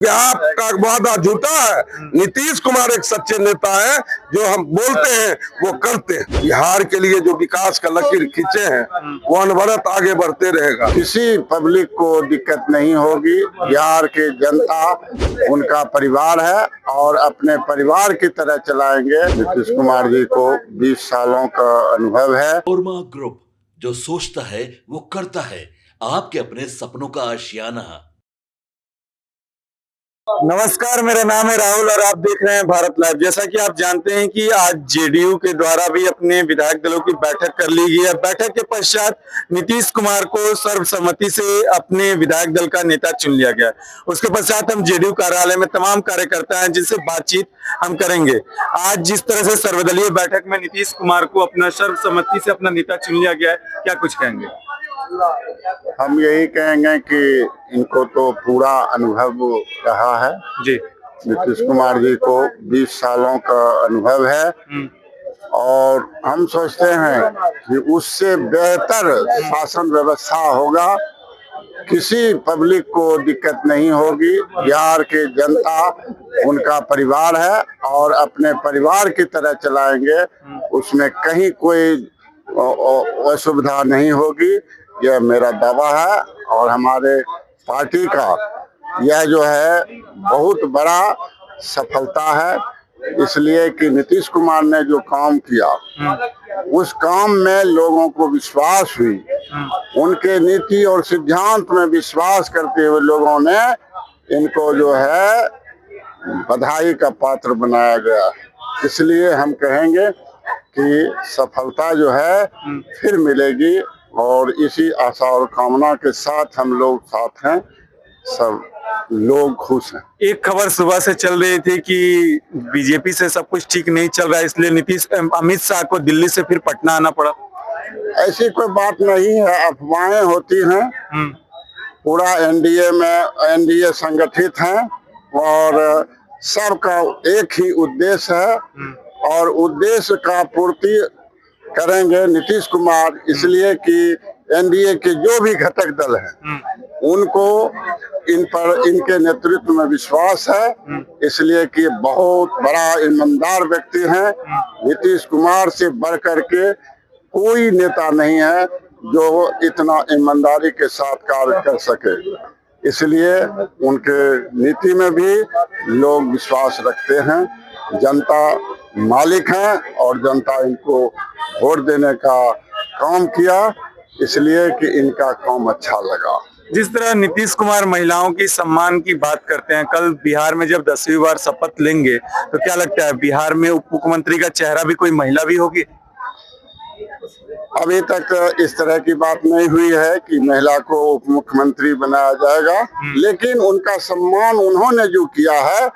आपका वादा झूठा है। नीतीश कुमार एक सच्चे नेता है, जो हम बोलते हैं वो करते हैं। बिहार के लिए जो विकास का लकीर खींचे हैं वो अनवरत आगे बढ़ते रहेगा। किसी पब्लिक को दिक्कत नहीं होगी। बिहार की जनता उनका परिवार है और अपने परिवार की तरह चलाएंगे। नीतीश कुमार जी को 20 सालों का अनुभव है। ओरमा ग्रुप, जो सोचता है वो करता है। आपके अपने सपनों का आशियाना। नमस्कार, मेरा नाम है राहुल और आप देख रहे हैं भारत लाइव। जैसा कि आप जानते हैं कि आज जेडीयू के द्वारा भी अपने विधायक दलों की बैठक कर ली गई है। बैठक के पश्चात नीतीश कुमार को सर्वसम्मति से अपने विधायक दल का नेता चुन लिया गया। उसके पश्चात हम जेडीयू कार्यालय में तमाम कार्यकर्ता हैं जिनसे बातचीत हम करेंगे। आज जिस तरह से सर्वदलीय बैठक में नीतीश कुमार को अपना सर्वसम्मति से अपना नेता चुन लिया गया है, क्या कुछ कहेंगे? हम यही कहेंगे कि इनको तो पूरा अनुभव रहा है जी। नीतीश कुमार जी को 20 सालों का अनुभव है और हम सोचते हैं कि उससे बेहतर शासन व्यवस्था होगा। किसी पब्लिक को दिक्कत नहीं होगी। बिहार की जनता उनका परिवार है और अपने परिवार की तरह चलाएंगे। उसमें कहीं कोई असुविधा नहीं होगी। यह मेरा दावा है और हमारे पार्टी का यह जो है बहुत बड़ा सफलता है, इसलिए कि नीतीश कुमार ने जो काम किया उस काम में लोगों को विश्वास हुई। उनके नीति और सिद्धांत में विश्वास करते हुए लोगों ने इनको जो है बधाई का पात्र बनाया गया। इसलिए हम कहेंगे कि सफलता जो है फिर मिलेगी और इसी आशा और कामना के साथ हम लोग साथ हैं। सब लोग खुश हैं। एक खबर सुबह से चल रही थी कि बीजेपी से सब कुछ ठीक नहीं चल रहा है, इसलिए अमित शाह को दिल्ली से फिर पटना आना पड़ा। ऐसी कोई बात नहीं है, अफवाहें होती हैं। पूरा एनडीए संगठित है और सबका एक ही उद्देश्य है और उद्देश्य का पूर्ति करेंगे नीतीश कुमार। इसलिए कि एनडीए के जो भी घटक दल हैं उनको इन पर इनके नेतृत्व में विश्वास है। इसलिए कि बहुत बड़ा ईमानदार व्यक्ति हैं। नीतीश कुमार से बढ़कर के कोई नेता नहीं है जो इतना ईमानदारी के साथ कार्य कर सके। इसलिए उनके नीति में भी लोग विश्वास रखते हैं। जनता मालिक है और जनता इनको वोट देने का काम किया, इसलिए कि इनका काम अच्छा लगा। जिस तरह नीतीश कुमार महिलाओं की सम्मान की बात करते हैं, कल बिहार में जब 10वीं बार शपथ लेंगे तो क्या लगता है बिहार में उप मुख्यमंत्री का चेहरा भी कोई महिला भी होगी? अभी तक इस तरह की बात नहीं हुई है कि महिला को उप मुख्यमंत्री बनाया जाएगा, लेकिन उनका सम्मान उन्होंने जो किया है,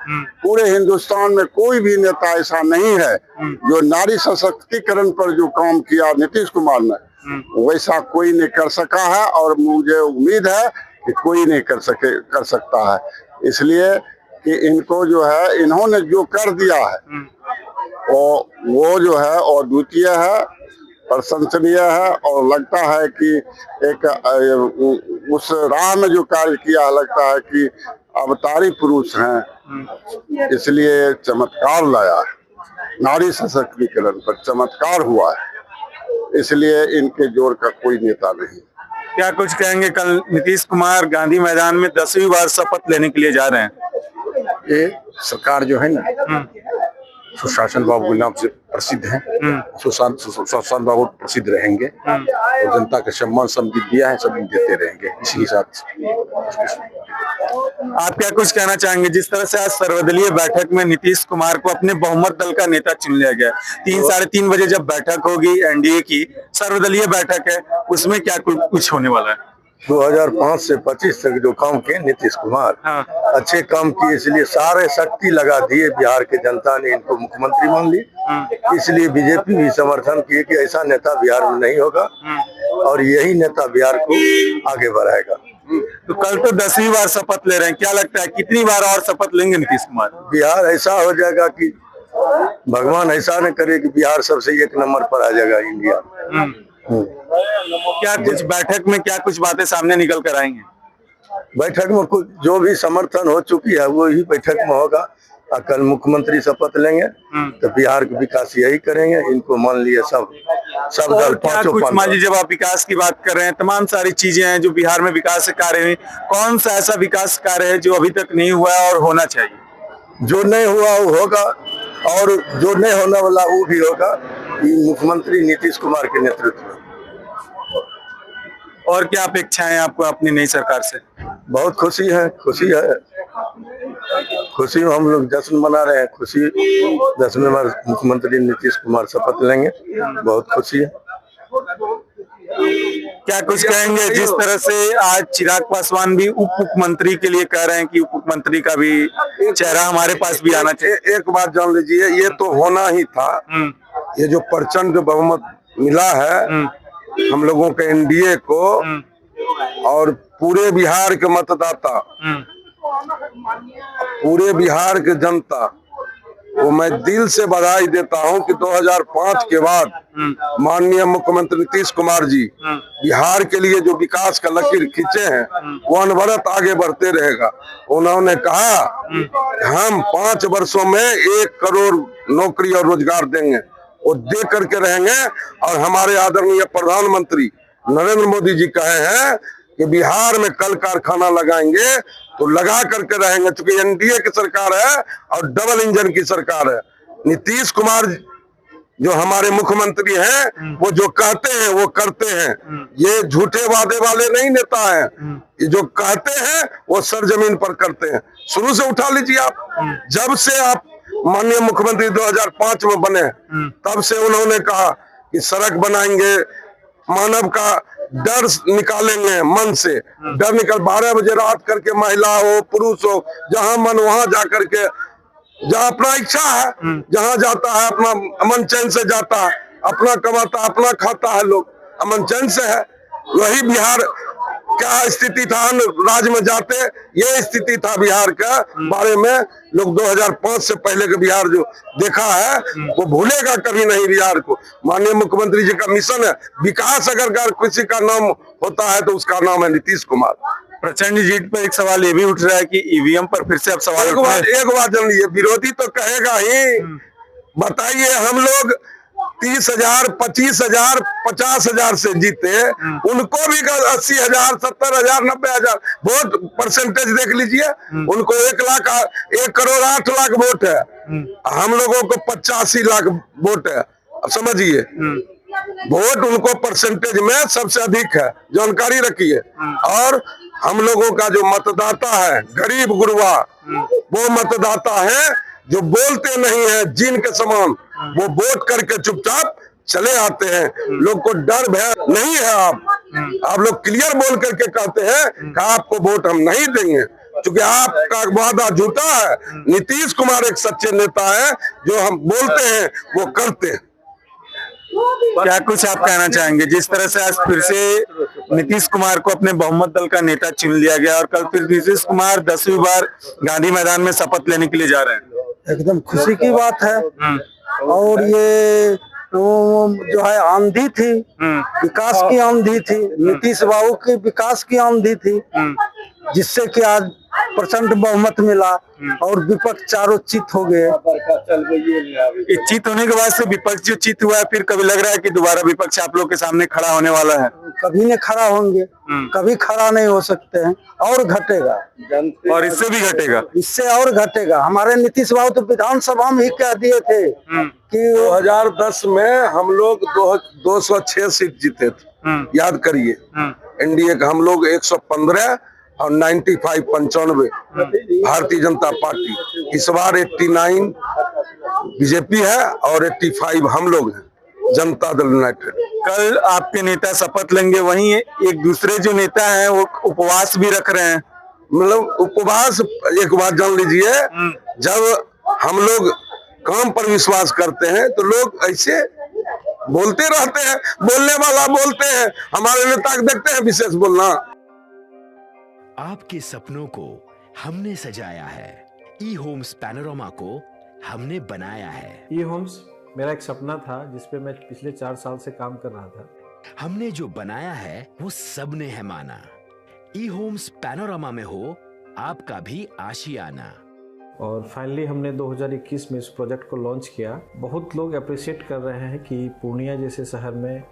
पूरे हिंदुस्तान में कोई भी नेता ऐसा नहीं है जो नारी सशक्तिकरण पर जो काम किया नीतीश कुमार ने, वैसा कोई नहीं कर सका है और मुझे उम्मीद है कि कोई नहीं कर सकता है। इसलिए कि इनको जो है इन्होंने जो कर दिया है वो जो है और द्वितीय है, प्रशंसनीय है और लगता है कि एक उस राह में जो कार्य किया लगता है कि अवतारी पुरुष हैं। इसलिए चमत्कार लाया है। नारी सशक्तिकरण पर चमत्कार हुआ है, इसलिए इनके जोड़ का कोई नेता नहीं। क्या कुछ कहेंगे? कल नीतीश कुमार गांधी मैदान में 10वीं बार शपथ लेने के लिए जा रहे हैं। ये सरकार जो है ना सुशासन बाबू के नाम से प्रसिद्ध है। सुशासन बाबू प्रसिद्ध रहेंगे और जनता के सम्मान समझ दिया है, सब देते रहेंगे इसी साथ। आप क्या कुछ कहना चाहेंगे? जिस तरह से आज सर्वदलीय बैठक में नीतीश कुमार को अपने बहुमत दल का नेता चुन लिया गया, 3-3:30 बजे जब बैठक होगी एनडीए की सर्वदलीय बैठक है, उसमें क्या कुछ होने वाला है? 2005 से 25 तक जो काम किए नीतीश कुमार, अच्छे काम किए, इसलिए सारे शक्ति लगा दिए। बिहार के जनता ने इनको मुख्यमंत्री मान ली, इसलिए बीजेपी भी समर्थन किए कि ऐसा नेता बिहार में नहीं होगा और यही नेता बिहार को आगे बढ़ाएगा। तो कल तो 10वीं बार शपथ ले रहे हैं, क्या लगता है कितनी बार और शपथ लेंगे नीतीश कुमार? बिहार ऐसा हो जाएगा कि भगवान ऐसा न करे कि बिहार सबसे 1 नंबर पर आ जाएगा इंडिया। क्या कुछ बैठक में क्या कुछ बातें सामने निकल कर आएंगे? बैठक में कुछ जो भी समर्थन हो चुकी है वो ही बैठक में होगा। और कल मुख्यमंत्री शपथ लेंगे तो बिहार का विकास यही करेंगे। इनको मान लिए सब दल और क्या पांचों कुछ मान पांचों। लीजिए, जब आप विकास की बात कर रहे हैं, तमाम सारी चीजें हैं जो बिहार में विकास कार्य हैं, कौन सा ऐसा विकास कार्य है जो अभी तक नहीं हुआ है और होना चाहिए? जो नहीं हुआ वो होगा और जो नहीं होने वाला वो भी होगा। ये मुख्यमंत्री नीतीश कुमार के नेतृत्व में। और क्या अपेक्षाएं आपको अपनी नई सरकार से? बहुत खुशी है, खुशी है। खुशी में हम लोग जश्न मना रहे हैं। खुशी 10वें बार मुख्यमंत्री नीतीश कुमार शपथ लेंगे, बहुत खुशी है। क्या कुछ कहेंगे, जिस तरह से आज चिराग पासवान भी उप मुख्यमंत्री के लिए कह रहे हैं कि उप मुख्यमंत्री का भी चेहरा हमारे पास भी आना चाहिए? एक बात जान लीजिए, ये तो होना ही था। ये जो प्रचंड बहुमत मिला है हम लोगों के एनडीए को और पूरे बिहार के मतदाता, पूरे बिहार के जनता वो मैं दिल से बधाई देता हूं कि 2005 के बाद माननीय मुख्यमंत्री नीतीश कुमार जी बिहार के लिए जो विकास का लकीर खींचे हैं वो अनवरत आगे बढ़ते रहेगा। उन्होंने कहा हम 5 वर्षों में 1 करोड़ नौकरी और रोजगार देंगे, वो दे करके रहेंगे। और हमारे आदरणीय प्रधानमंत्री नरेंद्र मोदी जी कहे हैं कि बिहार में कल कारखाना लगाएंगे तो लगा करके रहेंगे, क्योंकि एनडीए की सरकार है और डबल इंजन की सरकार है। नीतीश कुमार जो हमारे मुख्यमंत्री हैं वो जो कहते हैं वो करते हैं। ये झूठे वादे वाले नहीं नेता हैं। ये जो कहते हैं वो सरजमीन पर करते हैं। शुरू से उठा लीजिए आप, जब से आप माननीय मुख्यमंत्री 2005 में बने तब से उन्होंने कहा कि सड़क बनाएंगे, मानव का डर निकालेंगे मन से, डर निकल 12 बजे रात करके महिला हो पुरुष हो जहां मन वहां जा करके, जहां अपना इच्छा है जहां जाता है, अपना अमन चैन से जाता है, अपना कमाता अपना खाता है, लोग अमन चैन से है। वही बिहार क्या स्थिति था, राज्य में जाते ये स्थिति था बिहार का बारे में। लोग 2005 से पहले के बिहार जो देखा है वो भूलेगा कभी नहीं बिहार को। माननीय मुख्यमंत्री जी का मिशन है विकास। अगर किसी का नाम होता है तो उसका नाम है नीतीश कुमार। प्रचंड जीत पर एक सवाल ये भी उठ रहा है कि ईवीएम पर फिर से अब सवाल एक बात जान लीजिए, विरोधी तो कहेगा ही। बताइए, हम लोग 30,000, 25,000, 50,000 से जीते, उनको भी 80,000, 70,000, 90,000 वोट परसेंटेज देख लीजिए। उनको 1 करोड़ 8 लाख वोट है, हम लोगों को 85 लाख वोट है। अब समझिए, वोट उनको परसेंटेज में सबसे अधिक है, जानकारी रखिए। और हम लोगों का जो मतदाता है गरीब गुरबा, वो मतदाता है जो बोलते नहीं है, जिन के समान वो वोट करके चुपचाप चले आते हैं। लोग को डर भय नहीं है। आप लोग क्लियर बोल करके कहते हैं कि आपको वोट हम नहीं देंगे, क्योंकि आपका वादा झूठा है। नीतीश कुमार एक सच्चे नेता है, जो हम बोलते हैं वो करते हैं। क्या कुछ आप कहना चाहेंगे, जिस तरह से आज फिर से नीतीश कुमार को अपने बहुमत दल का नेता चुन लिया गया और कल फिर नीतीश कुमार 10वीं बार गांधी मैदान में शपथ लेने के लिए जा रहे हैं? एकदम खुशी की बात है। और ये जो है आंधी थी, विकास की आंधी थी, नीतीश बाबू की विकास की आंधी थी, जिससे कि आज प्रचंड बहुमत मिला और विपक्ष चारों चित हो गए। चित होने के बाद से विपक्ष जो चित हुआ है, फिर कभी लग रहा है कि दोबारा विपक्ष आप लोग के सामने खड़ा होने वाला है? कभी नहीं खड़ा होंगे, कभी खड़ा नहीं हो सकते हैं, और घटेगा, और इससे भी घटेगा, इससे और घटेगा। हमारे नीतीश बाबू तो विधानसभा में ही कह दिए थे कि 2010 में हम लोग 206 सीट जीते थे, याद करिए। एनडीए का हम लोग 115 और 95 भारतीय जनता पार्टी। इस बार 89 बीजेपी है और 85 हम लोग हैं, जनता दल यूनाइटेड। कल आपके नेता शपथ लेंगे, वहीं एक दूसरे जो नेता हैं वो उपवास भी रख रहे हैं। मतलब उपवास, एक बात जान लीजिए, जब हम लोग काम पर विश्वास करते हैं तो लोग ऐसे बोलते रहते हैं, बोलने वाला बोलते हैं। हमारे नेता देखते हैं विशेष बोलना। आपके सपनों को हमने सजाया है, ई होम्स पैनोरामा को हमने बनाया है। ई होम्स मेरा एक सपना था जिसपे मैं पिछले 4 साल से काम कर रहा था। हमने जो बनाया है वो सबने है माना। ई होम्स पैनोरामा में हो आपका भी आशियाना। और फाइनली हमने 2021 में इस प्रोजेक्ट को लॉन्च किया। बहुत लोग अप्रिशिएट कर रहे हैं कि पूर्णिया जैसे शहर में,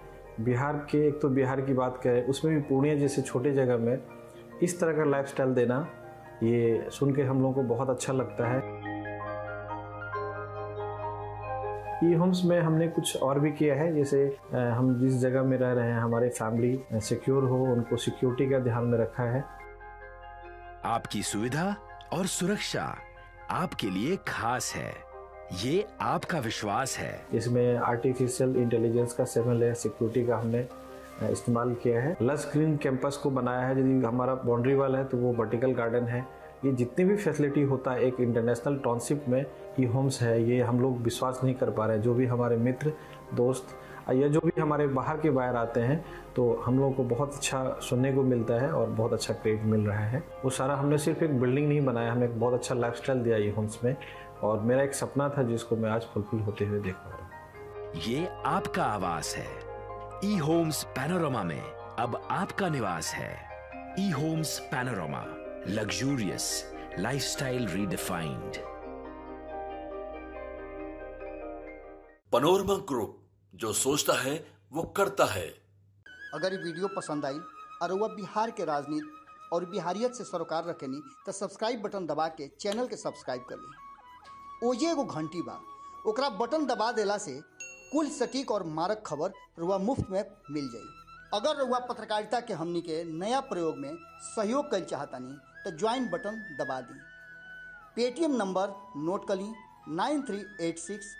बिहार के, एक तो बिहार की बात करें उसमें भी पूर्णिया जैसे छोटे जगह में इस तरह का लाइफस्टाइल देना, ये सुन के हम लोगों को बहुत अच्छा लगता है। ई होम्स में हमने कुछ और भी किया है, जैसे हम जिस जगह में रह रहे हैं हमारे फैमिली सिक्योर हो, उनको सिक्योरिटी का ध्यान में रखा है। आपकी सुविधा और सुरक्षा आपके लिए खास है, ये आपका विश्वास है। इसमें आर्टिफिशियल इंटेलिजेंस का 7 लेयर सिक्योरिटी का हमने इस्तेमाल किया है। लश ग्रीन कैंपस को बनाया है। यदि हमारा बाउंड्री वाल है तो वो वर्टिकल गार्डन है। ये जितनी भी फैसिलिटी होता है एक इंटरनेशनल टाउनशिप में ई होम्स है, ये हम लोग विश्वास नहीं कर पा रहे हैं। जो भी हमारे मित्र दोस्त या जो भी हमारे बाहर के बाहर आते हैं तो हम लोगों को बहुत अच्छा सुनने को मिलता है और बहुत अच्छा क्रेडिट मिल रहा है। वो सारा हमने सिर्फ एक बिल्डिंग नहीं बनाया, हमने एक बहुत अच्छा लाइफस्टाइल दिया ई होम्स में, और मेरा एक सपना था जिसको मैं आज फुलफिल होते हुए देख पा रहा हूँ। ये आपका आवास है। ई होम्स पैनोरामा में अब आपका निवास है। E homes Panorama, luxurious lifestyle redefined. Panorama group, जो सोचता है वो करता है। अगर ये वीडियो पसंद आई और वह बिहार के राजनीति और बिहारियत से सरोकार रखेनी तो सब्सक्राइब बटन दबा के चैनल के सब्सक्राइब कर ली। ओजे एगो घंटी बा, ओकरा बटन दबा देला से कुल सटीक और मारक खबर रुआ मुफ्त में मिल जाई। अगर रुआ पत्रकारिता के हमनी के नया प्रयोग में सहयोग कर चाहतानी तो ज्वाइन बटन दबा दी। पेटीएम नंबर नोट कर ली 9386